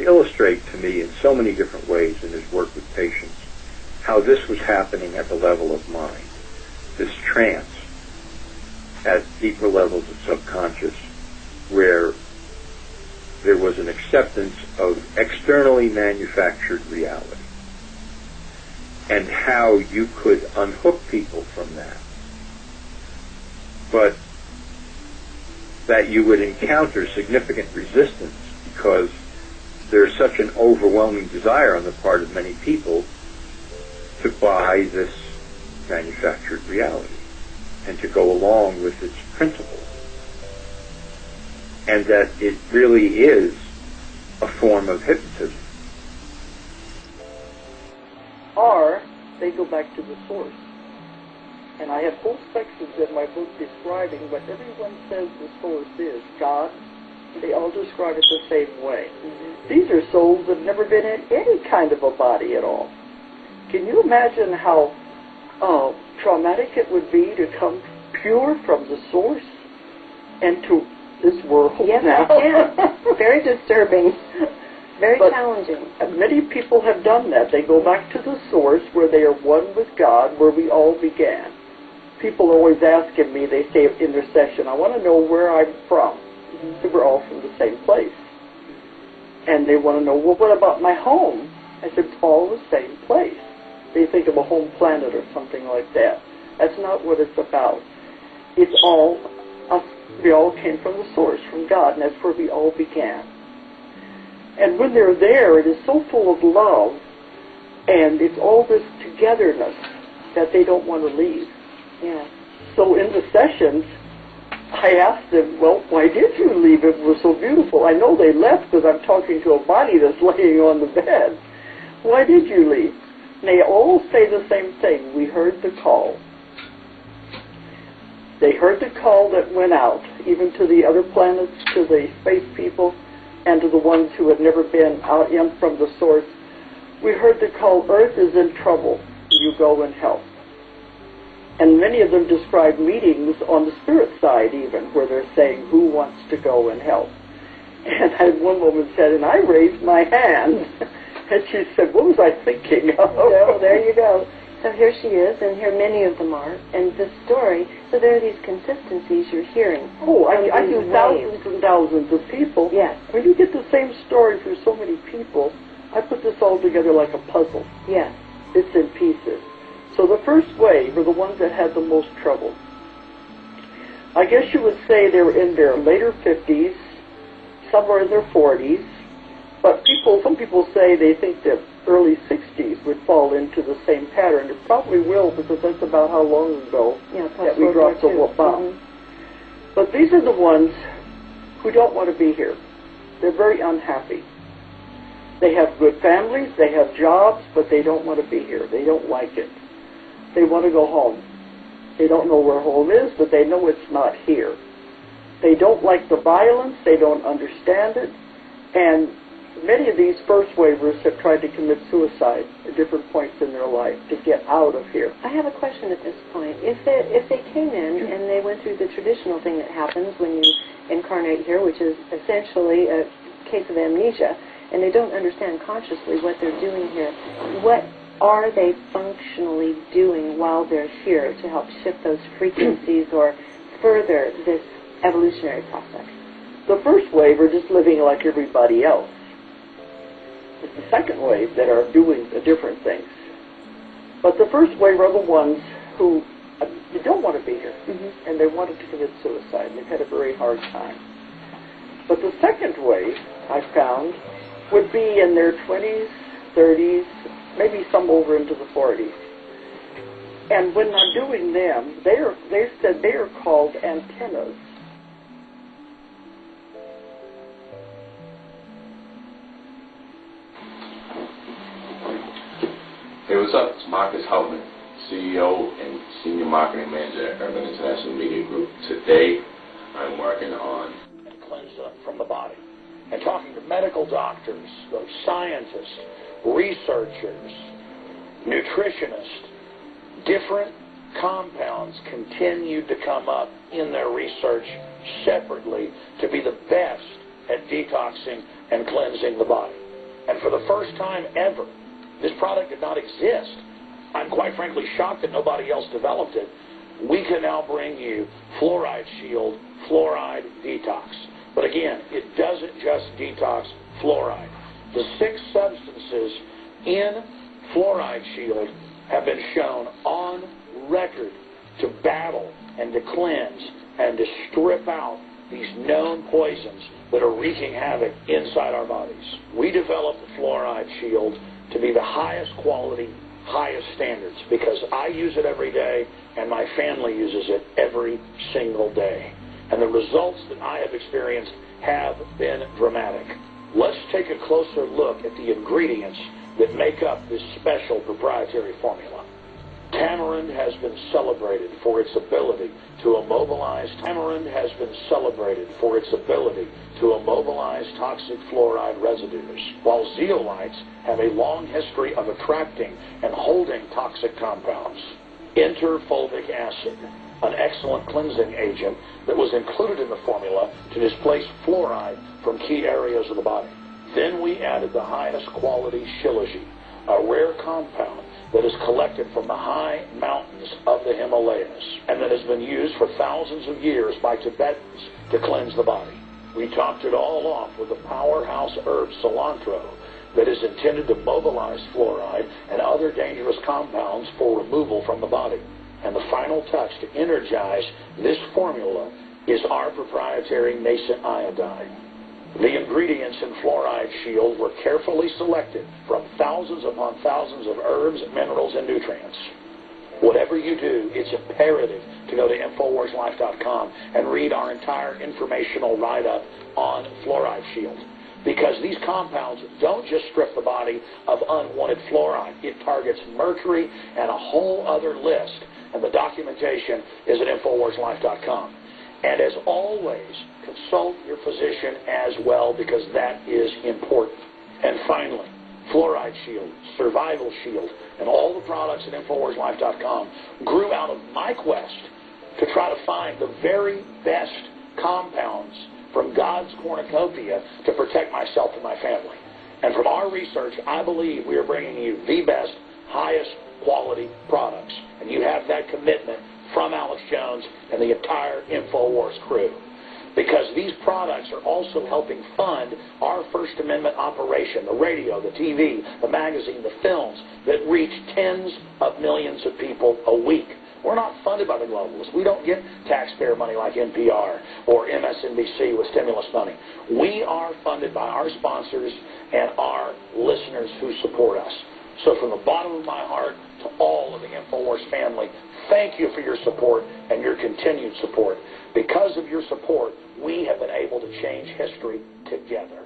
illustrate to me in so many different ways in his work with patients how this was happening at the level of mind, this trance at deeper levels of subconscious, where there was an acceptance of externally manufactured reality, and how you could unhook people from that, but that you would encounter significant resistance because there's such an overwhelming desire on the part of many people to buy this manufactured reality and to go along with its principles. And that it really is a form of hypnotism. Or they go back to the source. And I have whole sections in my book describing what everyone says the source is, God. They all describe it the same way. Mm-hmm. These are souls that have never been in any kind of a body at all. Can you imagine how traumatic it would be to come pure from the source and to this world? Yes, now? I can. Very disturbing. Very challenging. Many people have done that. They go back to the source where they are one with God, where we all began. People are always asking me, they say in their session, I want to know where I'm from. So we're all from the same place. And they want to know, well, what about my home? I said, it's all the same place. They think of a home planet or something like that. That's not what it's about. It's all us. We all came from the source, from God, and that's where we all began. And when they're there, it is so full of love, and it's all this togetherness that they don't want to leave. Yeah. So in the sessions, I asked them, well, why did you leave? It was so beautiful. I know they left because I'm talking to a body that's laying on the bed. Why did you leave? And they all say the same thing. We heard the call. They heard the call that went out, even to the other planets, to the space people, and to the ones who had never been out in from the source. We heard the call, Earth is in trouble. You go and help. And many of them describe meetings on the spirit side even, where they're saying, who wants to go and help? And one woman said, and I raised my hand. And she said, what was I thinking of? So there you go. So here she is, and here many of them are. And the story, so there are these consistencies you're hearing. Oh, I do thousands and thousands of people. Yes. When you get the same story for so many people, I put this all together like a puzzle. Yes. It's in pieces. So the first wave were the ones that had the most trouble. I guess you would say they were in their later 50s, some were in their 40s, but some people say they think that early 60s would fall into the same pattern. It probably will, because that's about how long ago that we dropped the bomb. Mm-hmm. But these are the ones who don't want to be here. They're very unhappy. They have good families, they have jobs, but they don't want to be here. They don't like it. They want to go home. They don't know where home is, but they know it's not here. They don't like the violence, they don't understand it, and many of these first waivers have tried to commit suicide at different points in their life to get out of here. I have a question at this point. If they came in and they went through the traditional thing that happens when you incarnate here, which is essentially a case of amnesia, and they don't understand consciously what they're doing here, what are they functionally doing while they're here to help shift those frequencies or further this evolutionary process? The first wave are just living like everybody else. It's the second wave that are doing the different things. But the first wave are the ones who they don't want to be here, mm-hmm. and they wanted to commit suicide. They've had a very hard time. But the second wave, I found, would be in their 20s, 30s, maybe some over into the 40s. And when I'm doing them, they said they are called antennas. Hey, what's up? It's Marcus Houtman, CEO and Senior Marketing Manager at Urban International Media Group. Today, I'm working on cleanse from the body and talking to medical doctors, scientists, researchers, nutritionists. Different compounds continued to come up in their research separately to be the best at detoxing and cleansing the body. And for the first time ever, this product did not exist. I'm quite frankly shocked that nobody else developed it. We can now bring you Fluoride Shield Fluoride Detox. But again, it doesn't just detox fluoride. The 6 substances in Fluoride Shield have been shown on record to battle and to cleanse and to strip out these known poisons that are wreaking havoc inside our bodies. We developed the Fluoride Shield to be the highest quality, highest standards, because I use it every day and my family uses it every single day. And the results that I have experienced have been dramatic. Let's take a closer look at the ingredients that make up this special proprietary formula. Tamarind has been celebrated for its ability to immobilize. Tamarind has been celebrated for its ability to immobilize toxic fluoride residues, while zeolites have a long history of attracting and holding toxic compounds. Enter fulvic acid, an excellent cleansing agent that was included in the formula to displace fluoride from key areas of the body. Then we added the highest quality shilajit, a rare compound that is collected from the high mountains of the Himalayas and that has been used for thousands of years by Tibetans to cleanse the body. We topped it all off with the powerhouse herb cilantro that is intended to mobilize fluoride and other dangerous compounds for removal from the body. And the final touch to energize this formula is our proprietary nascent iodine. The ingredients in Fluoride Shield were carefully selected from thousands upon thousands of herbs, minerals, and nutrients. Whatever you do, it's imperative to go to InfoWarsLife.com and read our entire informational write-up on Fluoride Shield. Because these compounds don't just strip the body of unwanted fluoride. It targets mercury and a whole other list. And the documentation is at InfoWarsLife.com. And as always, consult your physician as well, because that is important. And finally, Fluoride Shield, Survival Shield, and all the products at InfoWarsLife.com grew out of my quest to try to find the very best compounds from God's cornucopia to protect myself and my family. And from our research, I believe we are bringing you the best, highest quality products. And you have that commitment from Alex Jones and the entire InfoWars crew. Because these products are also helping fund our First Amendment operation, the radio, the TV, the magazine, the films that reach tens of millions of people a week. We're not funded by the globalists. We don't get taxpayer money like NPR or MSNBC with stimulus money. We are funded by our sponsors and our listeners who support us. So from the bottom of my heart to all of the InfoWars family, thank you for your support and your continued support. Because of your support, we have been able to change history together.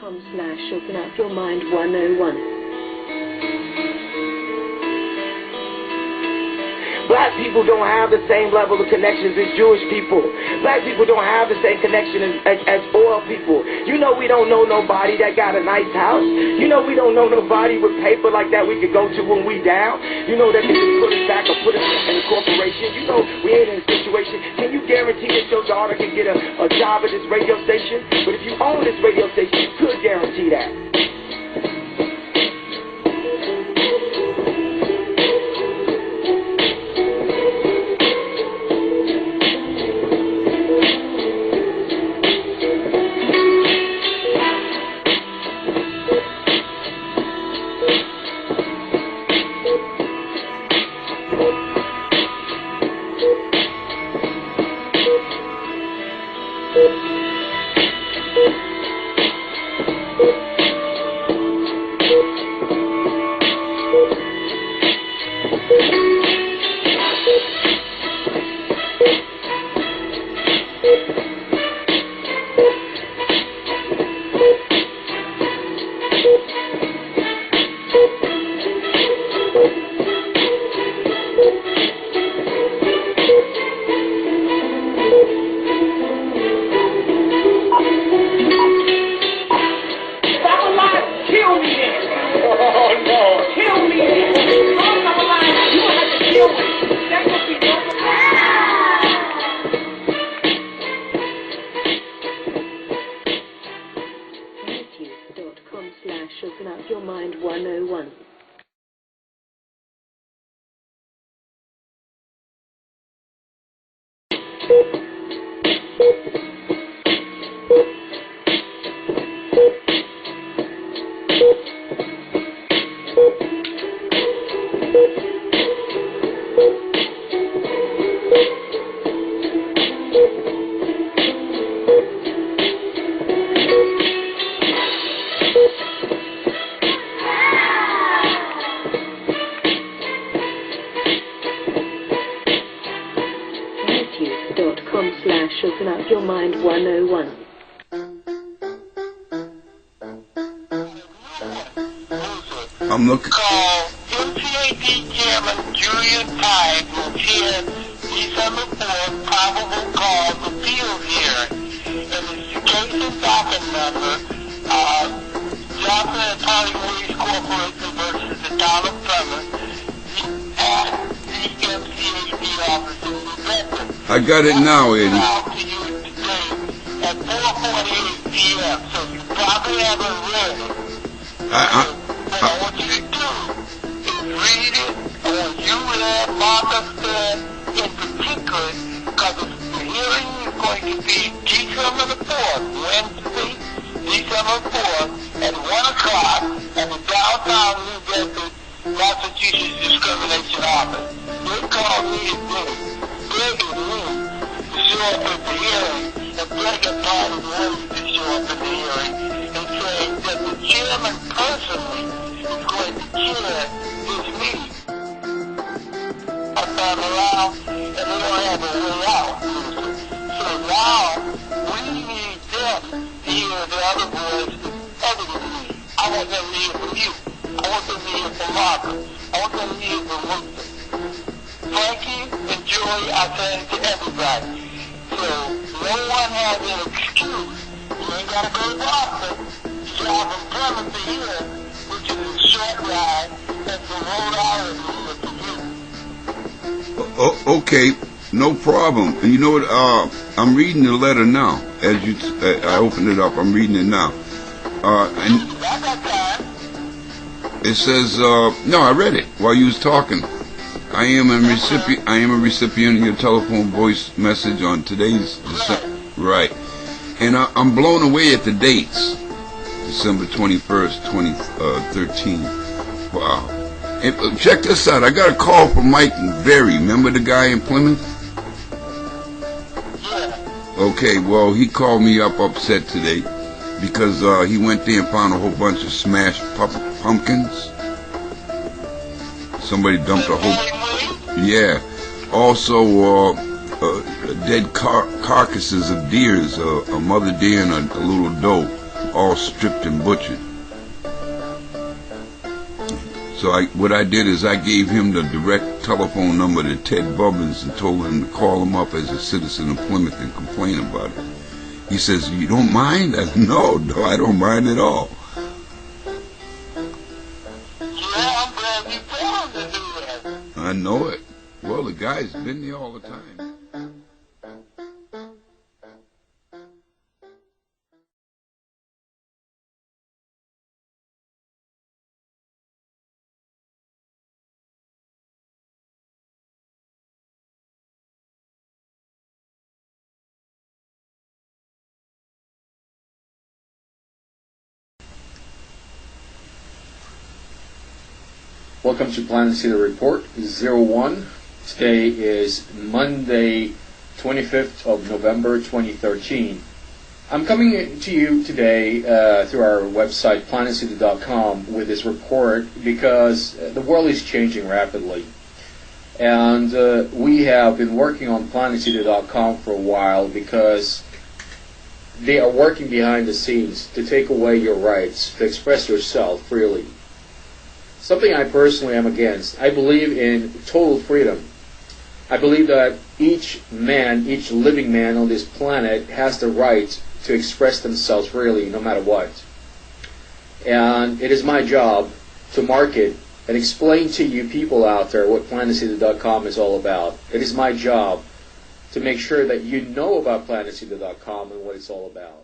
.com/Open Up Your Mind 101. Black people don't have the same level of connections as Jewish people. Black people don't have the same connection as oil people. You know we don't know nobody that got a nice house. You know we don't know nobody with paper like that we could go to when we down. You know that they can put us back or put us in a corporation. You know we ain't in a situation. Can you guarantee that your daughter can get a job at this radio station? But if you own this radio station, you could guarantee that. Open Up Your Mind 101. Open Up Your Mind 101. I'm looking. Call MTAD Chairman Julian Pine will chair December 4th probable cause appeal hearing. And it's the case and docket number, Johnson and Parting Ways Corporation versus the town of Plymouth. Ask the MTAD office in New Bedford. I got it now, Eddie. To you today at 4:48 p.m. So you probably haven't read it. What I want you to do is read it, or you read Martha said in particular, because the hearing is going to be December the 4th, Wednesday, December 4th, at 1 o'clock at the downtown New Bedford, Massachusetts Discrimination Office. They called me today, begging me to show up at the hearing, and begging Parting Ways to show up at the hearing, and saying that the chairman personally is going to chair this meeting. I found around, and they don't have a way out. So now, we need them to hear the other voice other than me. I want them to hear from you. I want them to hear from Martha. I want them to hear from Luther. Frankie and Joey, I say it to everybody. So no one has an excuse. You ain't got to go to Boston. You drive from Plymouth to here, which is a short ride, and from Rhode Island to you. Okay, no problem. And you know what? I'm reading the letter now. As you, I opened it up. I'm reading it now. And it says, no, I read it while you was talking. I am a recipient of your telephone voice message on today's right, and I'm blown away at the dates. December 21st, 2013. Wow. And check this out. I got a call from Mike Berry. Remember the guy in Plymouth? Okay. Well, he called me up upset today because he went there and found a whole bunch of smashed pumpkins. Somebody dumped a whole. Yeah. Also, dead carcasses of deers, a mother deer and a little doe, all stripped and butchered. So what I did is I gave him the direct telephone number to Ted Bubbins and told him to call him up as a citizen of Plymouth and complain about it. He says, "You don't mind?" I said, No, I don't mind at all. I know it. Well, the guy's been there all the time. Welcome to Planet City Report 01. Today is Monday, 25th of November 2013. I'm coming to you today through our website planetcity.com with this report because the world is changing rapidly. And we have been working on planetcity.com for a while because they are working behind the scenes to take away your rights to express yourself freely. Something I personally am against. I believe in total freedom. I believe that each man, each living man on this planet has the right to express themselves freely no matter what. And it is my job to market and explain to you people out there what planetcity.com is all about. It is my job to make sure that you know about planetcity.com and what it's all about.